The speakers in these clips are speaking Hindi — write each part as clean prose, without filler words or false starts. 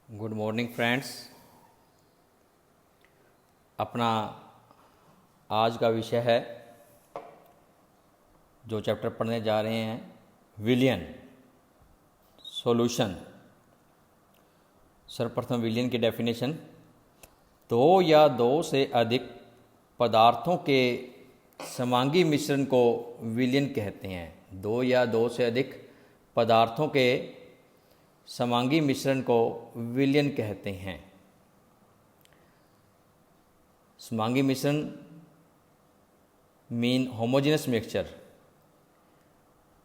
Good morning friends. अपना आज का विषय है, जो चैप्टर पढ़ने जा रहे हैं, विलयन सॉल्यूशन। सर्वप्रथम विलयन की डेफिनेशन, दो या दो से अधिक पदार्थों के समांगी मिश्रण को विलयन कहते हैं। दो या दो से अधिक पदार्थों के समांगी मिश्रण को विलयन कहते हैं। समांगी मिश्रण मीन होमोजेनस मिक्सचर।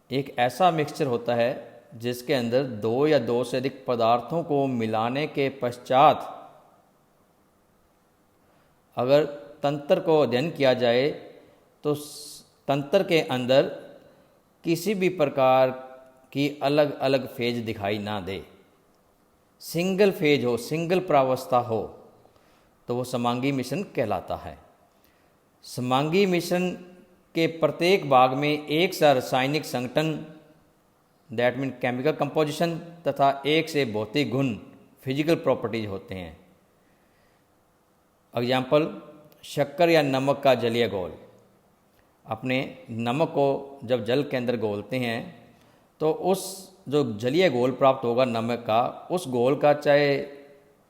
एक ऐसा मिक्सचर होता है जिसके अंदर दो या दो से अधिक पदार्थों को मिलाने के पश्चात अगर तंत्र को अध्ययन किया जाए तो तंत्र के अंदर किसी भी प्रकार की अलग अलग फेज दिखाई ना दे, सिंगल फेज हो, सिंगल प्रावस्था हो, तो वो समांगी मिश्रण कहलाता है। समांगी मिश्रण के प्रत्येक भाग में एक सा रासायनिक संगठन, दैट मीन केमिकल कंपोजिशन, तथा एक से भौतिक गुण, फिजिकल प्रॉपर्टीज होते हैं। एग्जाम्पल, शक्कर या नमक का जलीय घोल। अपने नमक को जब जल के अंदर घोलते हैं तो उस जो जलीय घोल प्राप्त होगा नमक का, उस घोल का चाहे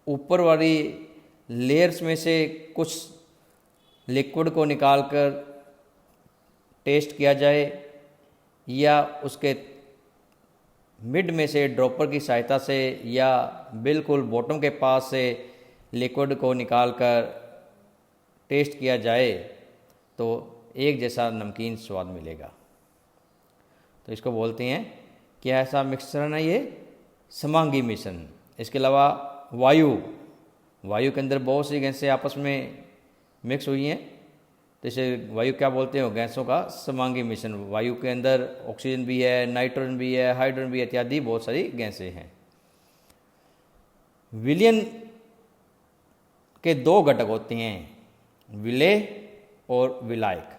ऊपर वाली लेयर्स में से कुछ लिक्विड को निकालकर टेस्ट किया जाए या उसके मिड में से ड्रॉपर की सहायता से या बिल्कुल बॉटम के पास से लिक्विड को निकालकर टेस्ट किया जाए तो एक जैसा नमकीन स्वाद मिलेगा। तो इसको बोलते हैं, क्या ऐसा मिश्रण है ये? समांगी मिश्रण। इसके अलावा वायु के अंदर बहुत सी गैसें आपस में मिक्स हुई हैं, तो इसे वायु क्या बोलते हैं? गैसों का समांगी मिश्रण। वायु के अंदर ऑक्सीजन भी है, नाइट्रोजन भी है, हाइड्रोजन भी है, इत्यादि बहुत सारी गैसें हैं। विलयन के दो घटक होते हैं, विलेय और विलायक।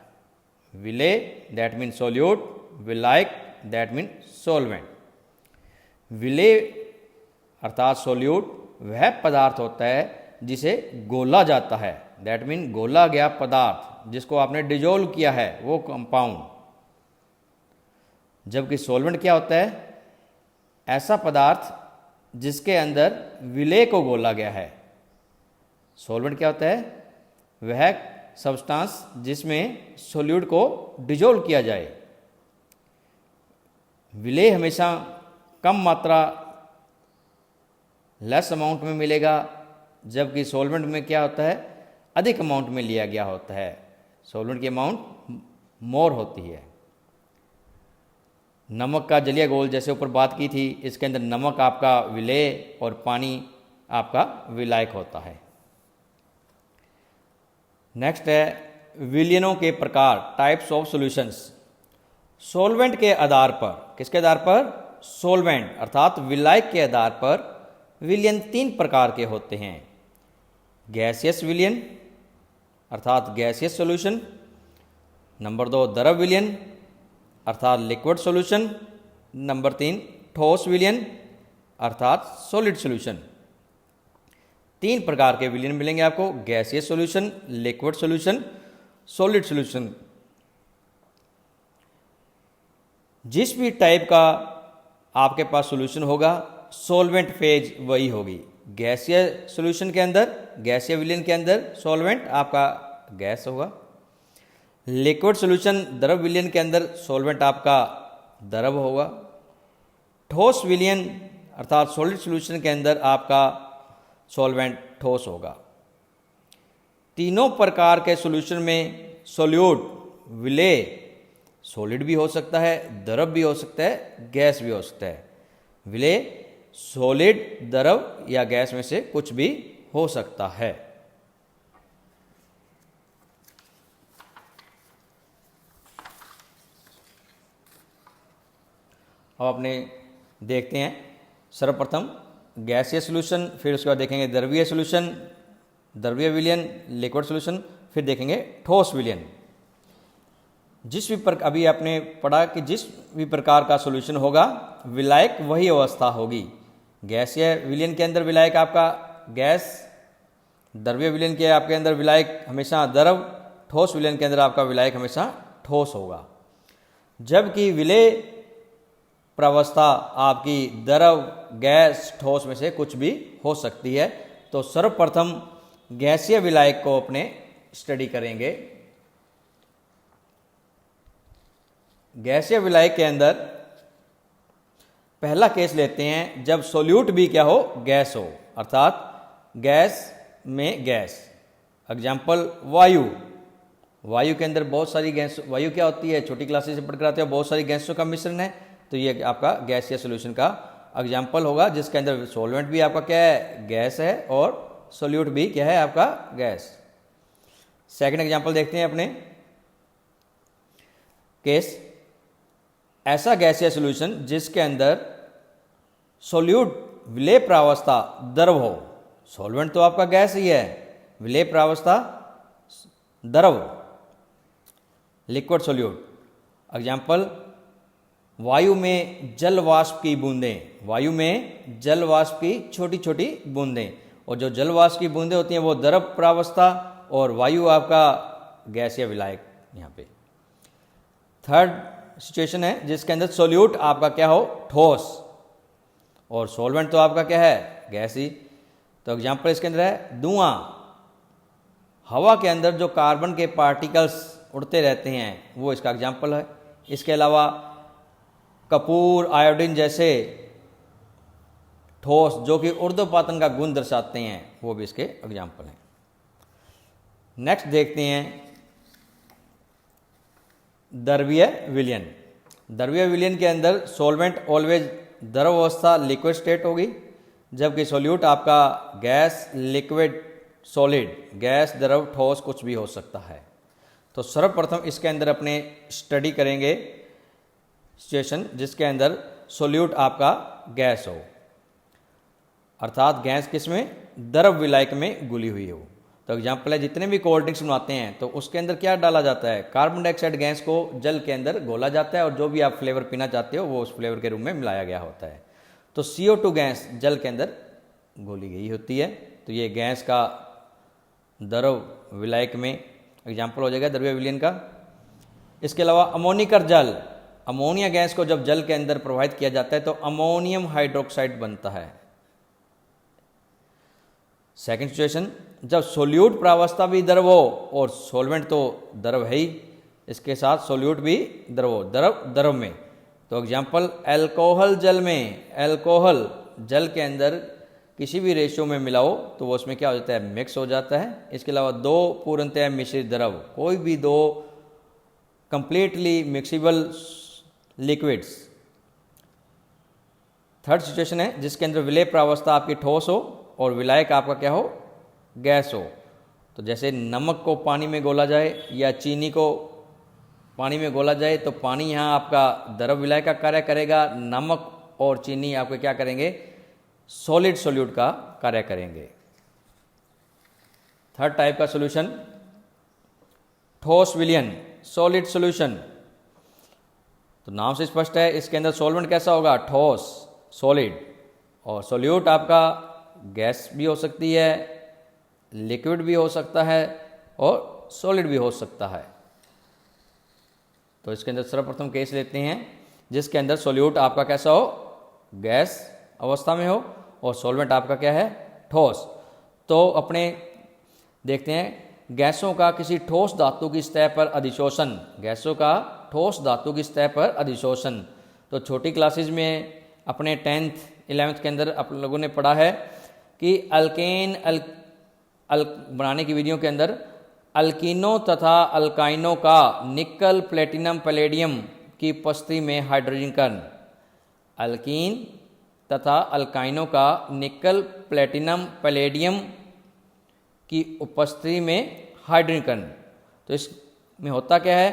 विलेय दैट मीन सोल्यूट, विलायक दैट मीन सॉल्वेंट। विलेय अर्थात सोल्यूट वह पदार्थ होता है जिसे घोला जाता है, दैट मीन घोला गया पदार्थ जिसको आपने डिजोल्व किया है, वो कंपाउंड। जबकि सॉल्वेंट क्या होता है? ऐसा पदार्थ जिसके अंदर विलेय को घोला गया है। सॉल्वेंट क्या होता है? वह सब्सटेंस जिसमें सोल्यूट को डिजोल्व किया जाए। विलेय हमेशा कम मात्रा, लेस अमाउंट में मिलेगा, जबकि सॉल्वेंट में क्या होता है? अधिक अमाउंट में लिया गया होता है। सॉल्वेंट की अमाउंट मोर होती है। नमक का जलीय घोल जैसे ऊपर बात की थी, इसके अंदर नमक आपका विलेय और पानी आपका विलायक होता है। नेक्स्ट है विलयनों के प्रकार, टाइप्स ऑफ सॉल्यूशंस। सॉल्वेंट के आधार पर, किसके आधार पर? सॉल्वेंट अर्थात विलायक के आधार पर विलयन तीन प्रकार के होते हैं। गैसियस विलयन अर्थात गैसियस सॉल्यूशन। नंबर 2 द्रव विलयन अर्थात लिक्विड सॉल्यूशन। नंबर 3 ठोस विलयन अर्थात सॉलिड सॉल्यूशन। तीन प्रकार के विलयन मिलेंगे आपको, gaseous solution, liquid solution, solid solution. जिस भी टाइप का आपके पास सॉल्यूशन होगा, सॉल्वेंट फेज वही होगी। गैसीय सॉल्यूशन के अंदर, गैसीय विलयन के अंदर सॉल्वेंट आपका गैस होगा। लिक्विड सॉल्यूशन द्रव विलयन के अंदर सॉल्वेंट आपका द्रव होगा। ठोस विलयन अर्थात सॉलिड सॉल्यूशन के अंदर आपका सॉल्वेंट ठोस होगा। तीनों प्रकार के सॉल्यूशन में सोल्यूट, विलेय सॉलिड भी हो सकता है, द्रव भी हो सकता है, गैस भी हो सकता है। विलेय सॉलिड, द्रव या गैस में से कुछ भी हो सकता है। अब अपने देखते हैं सर्वप्रथम गैसीय सॉल्यूशन, फिर उसके बाद देखेंगे द्रवीय सॉल्यूशन, द्रवीय विलयन, लिक्विड सॉल्यूशन, फिर देखेंगे ठोस विलयन। जिस भी अभी आपने पढ़ा कि जिस भी प्रकार का सॉल्यूशन होगा, विलायक वही अवस्था होगी। गैसीय विलयन के अंदर विलायक आपका गैस, द्रव्य विलयन के आपके अंदर विलायक हमेशा द्रव, ठोस विलयन के अंदर आपका विलायक हमेशा ठोस होगा। जबकि विलेय प्रावस्था आपकी द्रव, गैस, ठोस में से कुछ भी हो सकती है। तो सर्वप्रथम गैसीय विलायक को अपने स्टडी करेंगे। गैसीय विलायक के अंदर पहला केस लेते हैं जब सोल्यूट भी क्या हो, गैस हो, अर्थात गैस में गैस। एग्जाम्पल वायु। वायु के अंदर बहुत सारी गैस, वायु क्या होती है, छोटी क्लासेस से पढ़कर आते हो, बहुत सारी गैसों का मिश्रण है। तो ये आपका गैसीय सॉल्यूशन का एग्जाम्पल होगा, जिसके अंदर सॉल्वेंट भी आपका क्या है, गैस है, और सोल्यूट भी क्या है आपका, गैस। सेकंड एग्जाम्पल देखते हैं अपने केस, ऐसा गैसीय सॉल्यूशन जिसके अंदर सोल्यूट विलेय प्रावस्था द्रव हो। सॉल्वेंट तो आपका गैस ही है, विलेय प्रावस्था द्रव, लिक्विड सोल्यूट। एग्जाम्पल वायु में जल वाष्प की बूंदें, वायु में जल वाष्प की छोटी छोटी बूंदें, और जो जल वाष्प की बूंदें होती हैं वो द्रव प्रावस्था, और वायु आपका गैसीय विलायक यहाँ पे। थर्ड सिचुएशन है जिसके अंदर सोल्यूट आपका क्या हो, ठोस, और सॉल्वेंट तो आपका क्या है, गैस ही। तो एग्जाम्पल इसके अंदर है धुआं। हवा के अंदर जो कार्बन के पार्टिकल्स उड़ते रहते हैं वो इसका एग्जाम्पल है। इसके अलावा कपूर, आयोडीन जैसे ठोस जो कि ऊर्ध्वपातन का गुण दर्शाते हैं वो भी इसके एग्जाम्पल हैं। नेक्स्ट देखते हैं द्रवीय विलयन। द्रवीय विलयन के अंदर सॉल्वेंट ऑलवेज द्रव अवस्था, लिक्विड स्टेट होगी, जबकि सोल्यूट आपका गैस, लिक्विड, सॉलिड, गैस, द्रव, ठोस कुछ भी हो सकता है। तो सर्वप्रथम इसके अंदर अपने स्टडी करेंगे सिचुएशन जिसके अंदर सोल्यूट आपका गैस हो, अर्थात गैस किस में, द्रव विलायक में घुली हुई हो। तो एग्जाम्पल है जितने भी कोल्ड ड्रिंक्स बनाते हैं तो उसके अंदर क्या डाला जाता है, कार्बन डाइऑक्साइड गैस को जल के अंदर घोला जाता है, और जो भी आप फ्लेवर पीना चाहते हो वो उस फ्लेवर के रूप में मिलाया गया होता है। तो CO2 गैस जल के अंदर घोली गई होती है। तो ये गैस का द्रव विलायक में एग्जाम्पल हो जाएगा द्रव्य विलयन का। इसके अलावा अमोनिकर जल, अमोनिया गैस को जब जल के अंदर प्रवाहित किया जाता है तो अमोनियम हाइड्रोक्साइड बनता है। सेकंड सिचुएशन, जब सोल्यूट प्रावस्था भी द्रव हो, और सॉल्वेंट तो द्रव है ही, इसके साथ सोल्यूट भी द्रव हो, द्रव में। तो एग्जाम्पल अल्कोहल जल में, अल्कोहल जल के अंदर किसी भी रेशियो में मिलाओ तो वो उसमें क्या हो जाता है, मिक्स हो जाता है। इसके अलावा दो पूर्णतः मिश्रित द्रव, कोई भी दो कंप्लीटली मिक्सिबल लिक्विड्स। थर्ड सिचुएशन है जिसके अंदर विलेय प्रावस्था आपकी ठोस हो और विलायक आपका क्या हो, गैस हो। तो जैसे नमक को पानी में घोला जाए या चीनी को पानी में घोला जाए तो पानी यहाँ आपका द्रव विलायक का कार्य करेगा, नमक और चीनी आपके क्या करेंगे, सॉलिड सोल्यूट का कार्य करेंगे। थर्ड टाइप का सॉल्यूशन ठोस विलयन, सॉलिड सॉल्यूशन। तो नाम से स्पष्ट है, इसके अंदर सॉल्वेंट कैसा होगा, ठोस, सॉलिड, और सोल्यूट आपका गैस भी हो सकती है, लिक्विड भी हो सकता है, और सॉलिड भी हो सकता है। तो इसके अंदर सर्वप्रथम केस लेते हैं जिसके अंदर सोल्यूट आपका कैसा हो, गैस अवस्था में हो, और सॉल्वेंट आपका क्या है, ठोस। तो अपने देखते हैं गैसों का किसी ठोस धातु की सतह पर अधिशोषण, गैसों का ठोस धातु की सतह पर अधिशोषण। तो छोटी क्लासेस में अपने 10th 11th के अंदर आप लोगों ने पढ़ा है कि अल्केन बनाने की विधियों के अंदर अल्कीनों तथा अल्काइनों का निकल, प्लेटिनम, पैलेडियम की उपस्थिति में हाइड्रोजन कण, अल्कीन तथा अल्काइनों का निकल, प्लेटिनम, पैलेडियम की उपस्थिति में हाइड्रोजन कण। तो इसमें होता क्या है,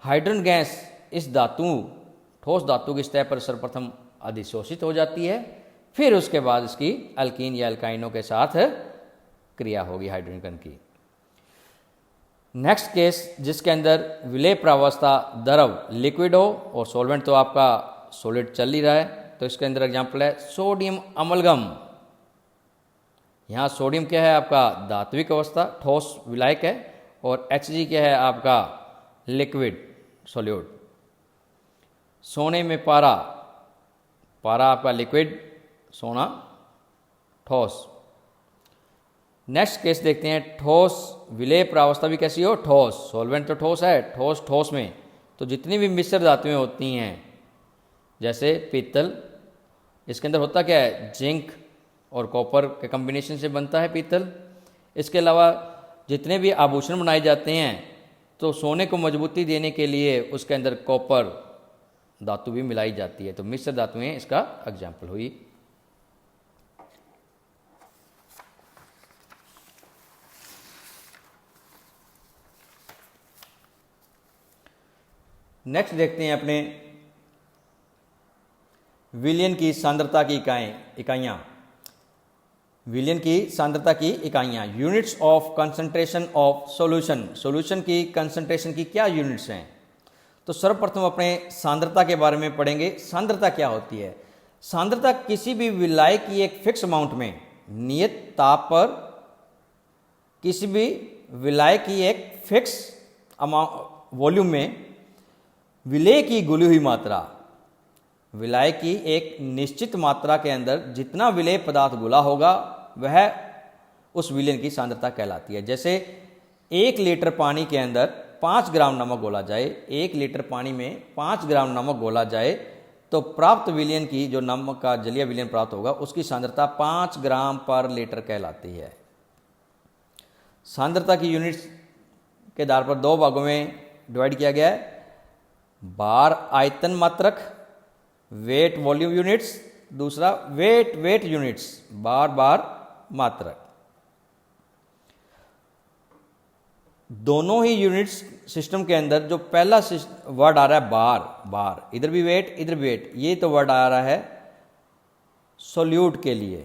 हाइड्रोजन गैस इस धातु, ठोस धातु की सतह पर सर्वप्रथम अधिशोषित हो जाती है, फिर उसके बाद इसकी अल्कीन या अल्काइनों के साथ क्रिया होगी हाइड्रोजन कण की। नेक्स्ट केस जिसके अंदर विलेय प्रावस्था द्रव, लिक्विड हो, और सॉल्वेंट तो आपका सॉलिड चल ही रहा है, तो इसके अंदर एग्जाम्पल है सोडियम अमलगम। यहाँ सोडियम क्या है आपका धात्विक अवस्था, ठोस विलायक है, और Hg क्या है आपका लिक्विड सॉल्यूट। सोने में पारा, पारा आपका लिक्विड, सोना ठोस। नेक्स्ट केस देखते हैं, ठोस विलेय प्रावस्था भी कैसी हो, ठोस। सॉल्वेंट तो ठोस है, ठोस ठोस में तो जितनी भी मिश्र धातुएं होती हैं, जैसे पीतल, इसके अंदर होता क्या है, जिंक और कॉपर के कॉम्बिनेशन से बनता है पीतल। इसके अलावा जितने भी आभूषण बनाए जाते हैं तो सोने को मजबूती देने के लिए उसके अंदर कॉपर धातु भी मिलाई जाती है, तो मिश्र धातुएं इसका एग्जाम्पल हुई। नेक्स्ट देखते हैं अपने विलयन की सांद्रता की इकाइयाँ। विलयन की सांद्रता की इकाइयाँ, units of concentration of solution. Solution की कंसंट्रेशन की क्या यूनिट्स हैं? तो सर्वप्रथम अपने सांद्रता के बारे में पढ़ेंगे। सांद्रता क्या होती है? सांद्रता किसी भी विलाय की एक फिक्स अमाउंट में, नियत ताप पर किसी भी विलाय की एक फिक्स अमाउंट वॉल्यूम में विलेय की घुली हुई मात्रा, विलाय की एक निश्चित मात्रा के अंदर जितना विलेय पदार्थ घुला होगा वह उस विलयन की सांद्रता कहलाती है। जैसे 1 लीटर पानी के अंदर 5 ग्राम नमक घोला जाए, 1 लीटर पानी में 5 ग्राम नमक घोला जाए तो प्राप्त विलयन की, जो नमक का जलीय विलयन प्राप्त होगा, उसकी सांद्रता 5 ग्राम पर लीटर कहलाती है। सांद्रता की यूनिट्स के आधार पर 2 भागों में डिवाइड किया गया है, बार आयतन मात्रक, वेट वॉल्यूम यूनिट्स, दूसरा वेट यूनिट्स, बार मात्रक। दोनों ही यूनिट्स सिस्टम के अंदर जो पहला वर्ड आ रहा है बार, इधर भी वेट इधर भी वेट, ये तो वर्ड आ रहा है सोल्यूट के लिए।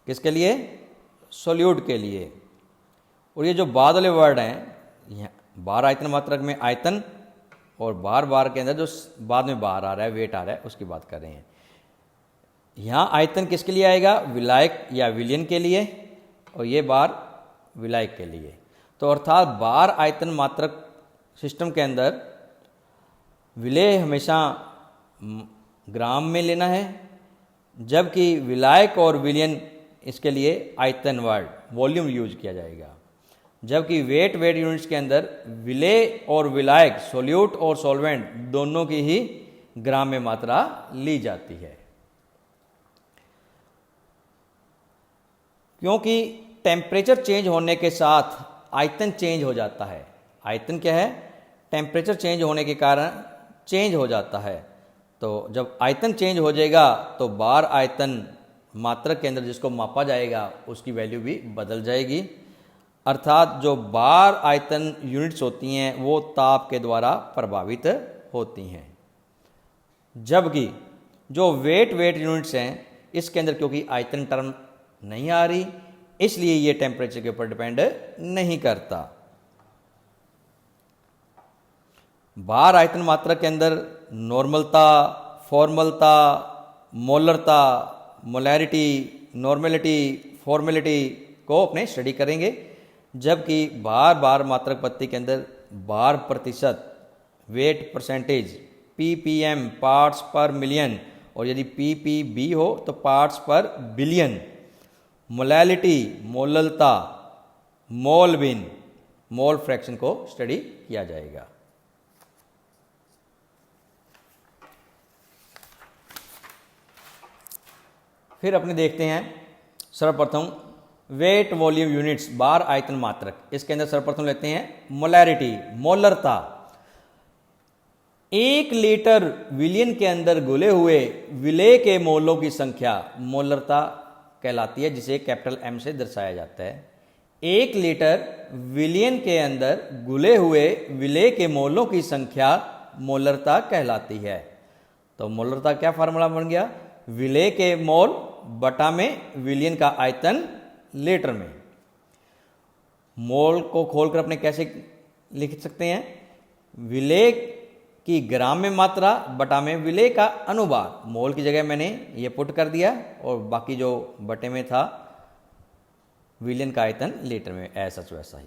किसके लिए? सोल्यूट के लिए। और ये जो बाद वाले वर्ड हैं, बार आयतन मात्रक में आयतन, और बार के अंदर जो बाद में बार आ रहा है, वेट आ रहा है, उसकी बात कर रहे हैं। यहाँ आयतन किसके लिए आएगा? विलायक या विलयन के लिए, और ये बार विलायक के लिए। तो अर्थात बार आयतन मात्रक सिस्टम के अंदर विलेय हमेशा ग्राम में लेना है, जबकि विलायक और विलयन इसके लिए आयतन वर्ड वॉल्यूम यूज किया जाएगा। जबकि वेट यूनिट्स के अंदर विलेय और विलायक, सोल्यूट और सॉल्वेंट, दोनों की ही ग्राम में मात्रा ली जाती है। क्योंकि टेम्परेचर चेंज होने के साथ आयतन चेंज हो जाता है। आयतन क्या है? टेम्परेचर चेंज होने के कारण चेंज हो जाता है। तो जब आयतन चेंज हो जाएगा तो बार आयतन मात्रक के अंदर जिसको मापा जाएगा उसकी वैल्यू भी बदल जाएगी। अर्थात जो बार आयतन यूनिट्स होती हैं वो ताप के द्वारा प्रभावित होती हैं, जबकि जो वेट यूनिट्स हैं इसके अंदर क्योंकि आयतन टर्म नहीं आ रही, इसलिए ये टेम्परेचर के ऊपर डिपेंड नहीं करता। बार आयतन मात्रक के अंदर नॉर्मलता, फॉर्मलता, मोलरता, मोलैरिटी, नॉर्मेलिटी, फॉर्मेलिटी को अपने स्टडी करेंगे। जबकि बार मात्रक पत्ती के अंदर बार प्रतिशत, वेट परसेंटेज, ppm पार्ट्स पर मिलियन, और यदि ppb हो तो पार्ट्स पर बिलियन, मोलैलिटी, मोललता, मोल बिन, मोल फ्रैक्शन को स्टडी किया जाएगा। फिर अपने देखते हैं सर्वप्रथम वेट वॉल्यूम यूनिट्स, बार आयतन मात्रक। इसके अंदर सर्वप्रथम लेते हैं मोलैरिटी, मोलरता। 1 लीटर विलयन के अंदर घुले हुए विलेय के मोलों की संख्या मोलरता कहलाती है, जिसे कैपिटल M से दर्शाया जाता है। 1 लीटर विलयन के अंदर घुले हुए विलेय के मोलों की संख्या मोलरता कहलाती है। तो मोलरता क्या फार्मूला बन गया? विलेय के मोल बटा में विलयन का आयतन लीटर में। मोल को खोलकर अपने कैसे लिख सकते हैं? विलेय कि ग्राम में मात्रा बटा में विलेय का अनुभार, मोल की जगह मैंने ये पुट कर दिया और बाकी जो बटे में था विलियन का आयतन लीटर में, ऐसा वैसा ही।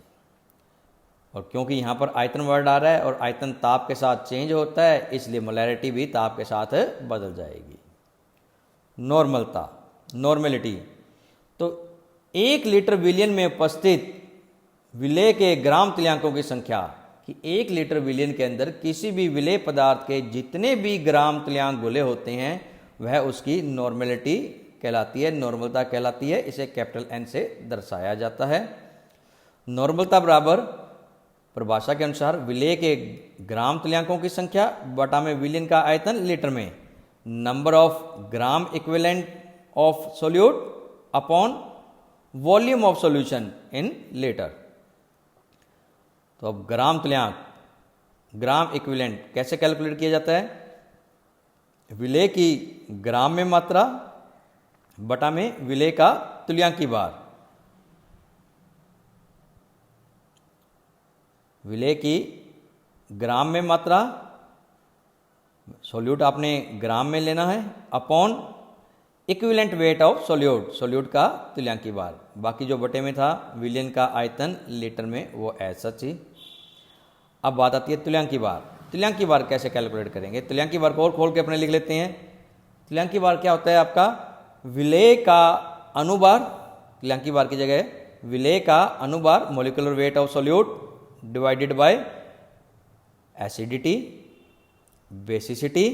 और क्योंकि यहाँ पर आयतन वर्ड आ रहा है और आयतन ताप के साथ चेंज होता है, इसलिए मोलैरिटी भी ताप के साथ बदल जाएगी। नॉर्मलता, नॉर्मेलिटी, तो 1 लीटर विलियन में उपस्थित विलेय के ग्राम तुल्यांकों की संख्या, कि 1 लीटर विलियन के अंदर किसी भी विलेय पदार्थ के जितने भी ग्राम तुल्यांक घुले होते हैं वह उसकी नॉर्मेलिटी कहलाती है, नॉर्मलता कहलाती है। इसे कैपिटल N से दर्शाया जाता है। नॉर्मलता बराबर परिभाषा के अनुसार विलेय के ग्राम तुल्यांकों की संख्या बटा में विलियन का आयतन लीटर में, number of gram equivalent of solute upon volume of solution in litre. तो अब ग्राम तुल्यांक, ग्राम इक्विवेलेंट कैसे कैलकुलेट किया जाता है? विलेय की ग्राम में मात्रा बटा में विलेय का तुल्यांकी भार। विलेय की ग्राम में मात्रा, सोल्यूट आपने ग्राम में लेना है, upon equivalent weight of solute, solute का तुल्यांकी भार। बाकी जो बटे में था विलियन का आयतन लीटर में, वो ऐसा ही। अब बात आती है तुल्यांकी भार। तुल्यांकी भार कैसे कैलकुलेट करेंगे? तुल्यांकी भार को और खोल के अपने लिख लेते हैं। तुल्यांकी भार क्या होता है आपका? विलेय का अनुभार, तुल्यांकी भार की जगह विलेय का अनुभार, molecular weight of solute divided by acidity, basicity,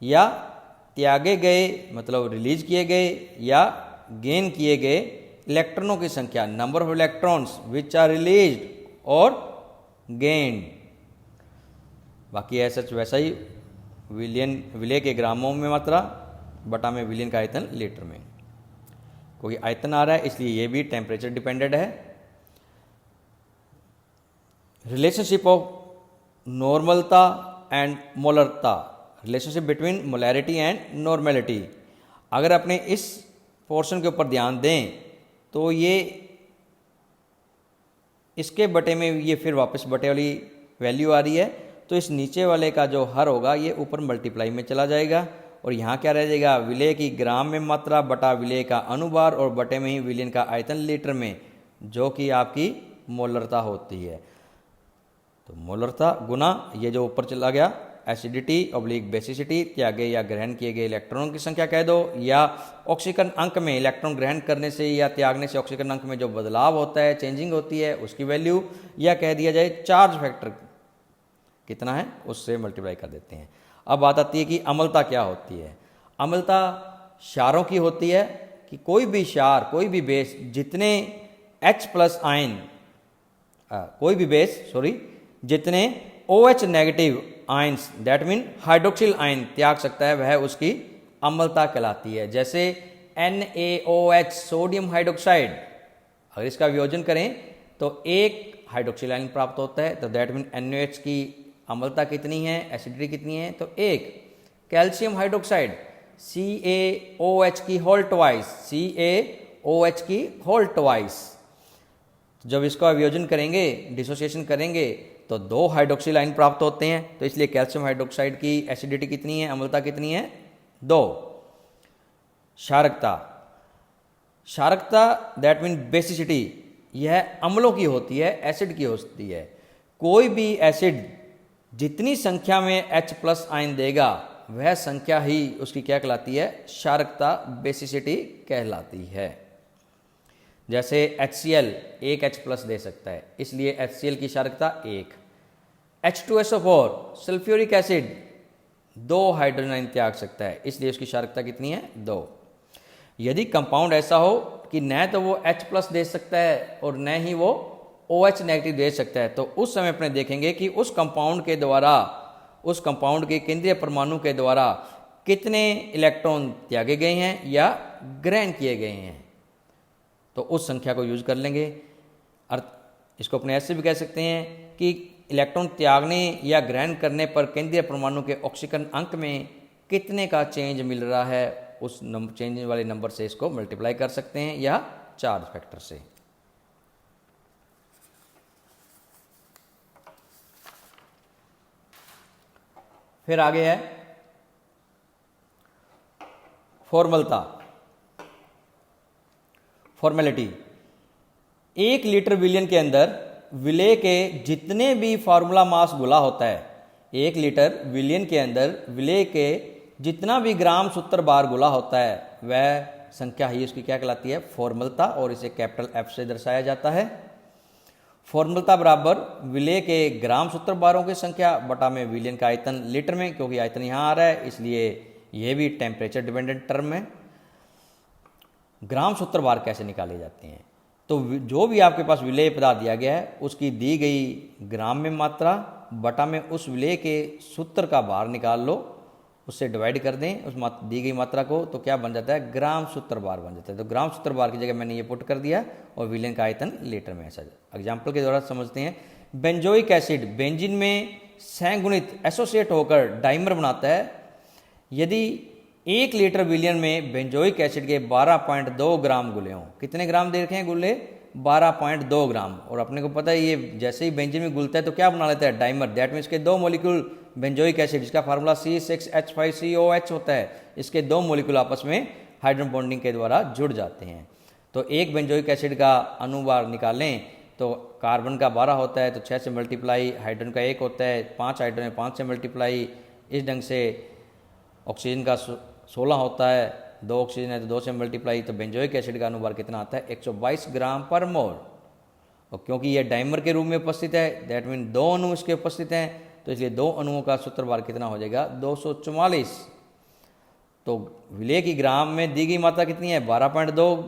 या त्यागे गए मतलब रिलीज किए गए या गेन किए गए इलेक्ट्रॉनों की संख्या, number of electrons which are released और गेन्ड। बाकी ऐसा वैसा ही विलेय के ग्रामों में मात्रा बटा में विलियन का आयतन लीटर में। क्योंकि आयतन आ रहा है इसलिए ये भी टेम्परेचर डिपेंडेंट है। रिलेशनशिप ऑफ नॉर्मलता एंड मोलरता, relationship between molarity and normality. अगर अपने इस पोर्शन के ऊपर ध्यान दें तो ये इसके बटे में ये फिर वापस बटे वाली वैल्यू आ रही है, तो इस नीचे वाले का जो हर होगा ये ऊपर मल्टीप्लाई में चला जाएगा और यहाँ क्या रह जाएगा? विलेय की ग्राम में मात्रा बटा विलेय का अनुभार और बटे में ही विलियन का आयतन लीटर में, जो कि आपकी मोलरता होती है। तो मोलरता गुना ये जो ऊपर चला गया एसिडिटी ऑब्लिक बेसिसिटी, त्यागे या ग्रहण किए गए इलेक्ट्रॉनों की संख्या कह दो, या ऑक्सीकरण अंक में इलेक्ट्रॉन ग्रहण करने से या त्यागने से ऑक्सीकरण अंक में जो बदलाव होता है, चेंजिंग होती है, उसकी वैल्यू, या कह दिया जाए चार्ज फैक्टर कितना है उससे मल्टीप्लाई कर देते हैं। अब बात आती है कि अम्लता क्या होती है। अम्लता क्षारों की होती है कि कोई भी क्षार, कोई भी बेस जितने H+ आयन, कोई भी बेस जितने OH negative ions that mean hydroxyl ion त्याग सकता है वह उसकी अम्लता कहलाती है। जैसे NaOH सोडियम हाइड्रोक्साइड, अगर इसका वियोजन करें तो एक हाइड्रोक्सिल आयन प्राप्त होता है, तो दैट मीन NaOH की अम्लता कितनी है, एसिडिटी कितनी है, तो एक। कैल्शियम हाइड्रोक्साइड CaOH की होल ट्वाइस, CaOH की होल ट्वाइस। जब इसका वियोजन करेंगे, डिसोसिएशन करेंगे, तो 2 हाइड्रोक्सिल आयन प्राप्त होते हैं, तो इसलिए कैल्शियम हाइड्रोक्साइड की एसिडिटी कितनी है, अम्लता कितनी है, 2। क्षारकता, क्षारकता दैट मीन बेसिसिटी, यह अम्लों की होती है, एसिड की होती है। कोई भी एसिड जितनी संख्या में H+ आयन देगा वह संख्या ही उसकी क्या कहलाती है, क्षारकता, बेसिसिटी कहलाती है। जैसे HCl एक H+ दे सकता है, इसलिए HCl की क्षारकता 1। H2SO4 sulphuric acid 2 hydrogen ion त्याग सकता है, इसलिए उसकी क्षारकता कितनी है, 2। यदि कंपाउंड ऐसा हो कि न तो वो H+ दे सकता है और न ही वो OH नेगेटिव दे सकता है, तो उस समय अपने देखेंगे कि उस कंपाउंड के द्वारा, उस कंपाउंड के केंद्रीय परमाणु के द्वारा कितने इलेक्ट्रॉन त्यागे गए हैं या ग्रहण किए गए हैं, तो उस संख्या को यूज कर लेंगे। इसको अपने ऐसे भी कह सकते हैं कि इलेक्ट्रॉन त्यागने या ग्रहण करने पर केंद्रीय परमाणु के ऑक्सीकरण अंक में कितने का चेंज मिल रहा है, उस चेंज वाले नंबर से इसको मल्टीप्लाई कर सकते हैं या चार्ज फैक्टर से। फिर आगे है फॉर्मलता, फॉर्मेलिटी। 1 लीटर विलयन के अंदर विलेय के जितने भी फार्मूला मास घुला होता है, 1 लीटर विलयन के अंदर विलेय के जितना भी ग्राम सूत्र बार घुला होता है वह संख्या ही उसकी क्या कहलाती है, फॉर्मलता, और इसे कैपिटल एफ से दर्शाया जाता है। फॉर्मलता बराबर विलेय के ग्राम सूत्र बारों की संख्या बटा में विलयन का आयतन लीटर में, क्योंकि आयतन यहाँ आ रहा है इसलिए यह भी टेम्परेचर डिपेंडेंट टर्म है। ग्राम सूत्र बार कैसे निकाले जाते हैं, तो जो भी आपके पास विलेय पदार्थ दिया गया है उसकी दी गई ग्राम में मात्रा बटा में उस विलेय के सूत्र का बार निकाल लो, उससे डिवाइड कर दें उस दी गई मात्रा को, तो क्या बन जाता है, ग्राम सूत्र बार बन जाता है। तो ग्राम सूत्र बार की जगह मैंने ये पुट कर दिया और विलयन का आयतन लीटर में। ऐसा एग्जाम्पल के द्वारा समझते हैं। बेंजोइक एसिड बेंजीन में सैंगुणित एसोसिएट होकर डाइमर बनाता है। यदि 1 लीटर विलयन में बेंजोइक एसिड के 12.2 ग्राम गुले हों, कितने ग्राम दे रखे हैं गुले, 12.2 ग्राम, और अपने को पता है ये जैसे ही बेंजीन में गुलता है तो क्या बना लेता है, डाइमर। दैट मीन्स के 2 मॉलिक्यूल बेंजोइक एसिड, इसका फार्मूला C6H5COH होता है, इसके 2 मॉलिक्यूल आपस में हाइड्रोजन बॉन्डिंग के द्वारा जुड़ जाते हैं। तो एक बेंजोइक एसिड का अनुभार निकालें तो कार्बन का 12 होता है, तो 6 से मल्टीप्लाई, हाइड्रोजन का 1 होता है, 5 हाइड्रोजन 5 से मल्टीप्लाई, इस ढंग से ऑक्सीजन का 16 होता है, 2 ऑक्सीजन है तो 2 से मल्टीप्लाई, तो बेंजोइक एसिड का अनुभार कितना आता है, 122 ग्राम पर मोल। और क्योंकि यह डाइमर के रूप में उपस्थित है, दैट मीन 2 अणु इसके उपस्थित हैं, तो इसलिए 2 अणुओं का सूत्रभार कितना हो जाएगा, 244। तो विलेय की ग्राम में दी गई मात्रा कितनी है, 12.2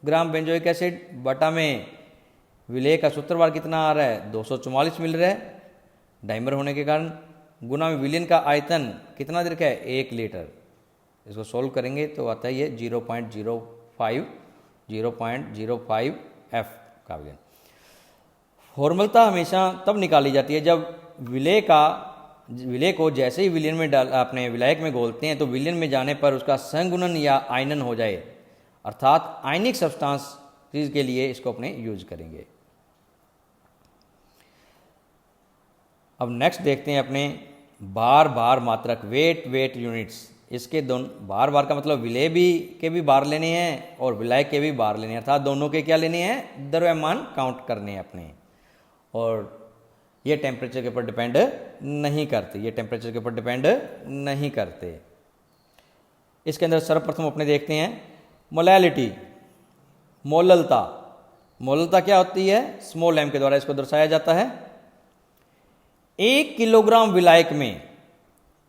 ग्राम बेंजोइक एसिड बटा में विलेय का सूत्रभार कितना आ रहा है, 244 मिल रहा है डाइमर होने के कारण, गुना में विलयन का आयतन कितना दे रखा है, 1 लीटर। इसको सोल्व करेंगे तो आता है ये 0.05 F का विलयन। फॉर्मलता हमेशा तब निकाली जाती है जब विलेय को जैसे ही विलयन में अपने विलायक में घोलते हैं तो विलयन में जाने पर उसका संगुणन या आयनन हो जाए, अर्थात आयनिक सब्सटेंस के लिए इसको अपने यूज करेंगे। अब नेक्स्ट देखते हैं अपने बार मात्रक, वेट यूनिट्स। इसके दोनों बार का मतलब विलेय के भी बार लेने हैं और विलायक के भी बार लेने हैं, अर्थात दोनों के क्या लेने हैं, द्रव्यमान काउंट करने हैं अपने। और ये टेम्परेचर के ऊपर डिपेंड नहीं करते, इसके अंदर सर्वप्रथम अपने देखते हैं मोलैलिटी, मोललता। मोललता क्या होती है, स्मॉल m के द्वारा इसको दर्शाया जाता है। 1 किलोग्राम विलायक में,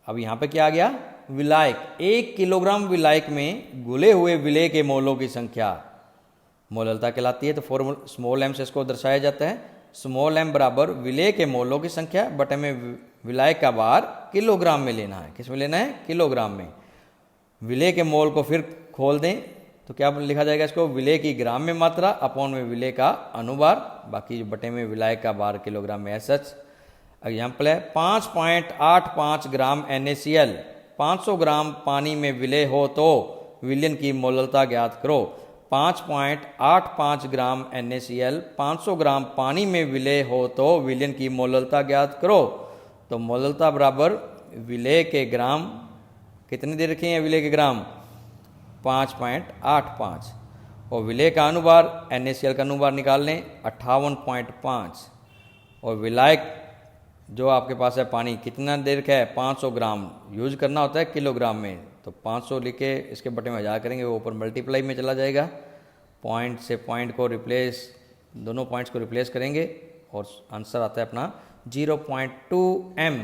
अब यहां पे क्या आ गया, विलायक, 1 किलोग्राम विलायक में घुले हुए विलेय के मोलों की संख्या मोललता कहलाती है। तो स्मॉल m से इसको दर्शाया जाता है। स्मॉल m बराबर विलेय के मोलों की संख्या बटे में विलायक का भार किलोग्राम में लेना है। किस में लेना है, किलोग्राम में। विलेय के मोल को फिर खोल दें तो क्या लिखा जाएगा इसको, विलेय की ग्राम में मात्रा अपॉन में विलेय का अनुभार, बाकी बटे में विलायक का भार किलोग्राम में। सच एग्जाम्पल है 5.85 ग्राम NaCl 500 ग्राम पानी में विलेय हो तो विलयन की मोललता ज्ञात करो। 5.85 ग्राम NaCl 500 ग्राम पानी में विलेय हो तो विलयन की मोललता ज्ञात करो। तो मोललता बराबर विलेय के ग्राम, कितने दे रखे हैं विलेय के ग्राम, 5.85, और विलेय का अनुभार NaCl का अनुभार निकाल लें 58.5, और विलायक जो आपके पास है पानी कितना दे रखा है, 500 ग्राम, यूज करना होता है किलोग्राम में, तो 500 लिखे इसके बटे में 1000 करेंगे, वो ऊपर मल्टीप्लाई में चला जाएगा। पॉइंट से पॉइंट को रिप्लेस, दोनों पॉइंट्स को रिप्लेस करेंगे और आंसर आता है अपना 0.2 m।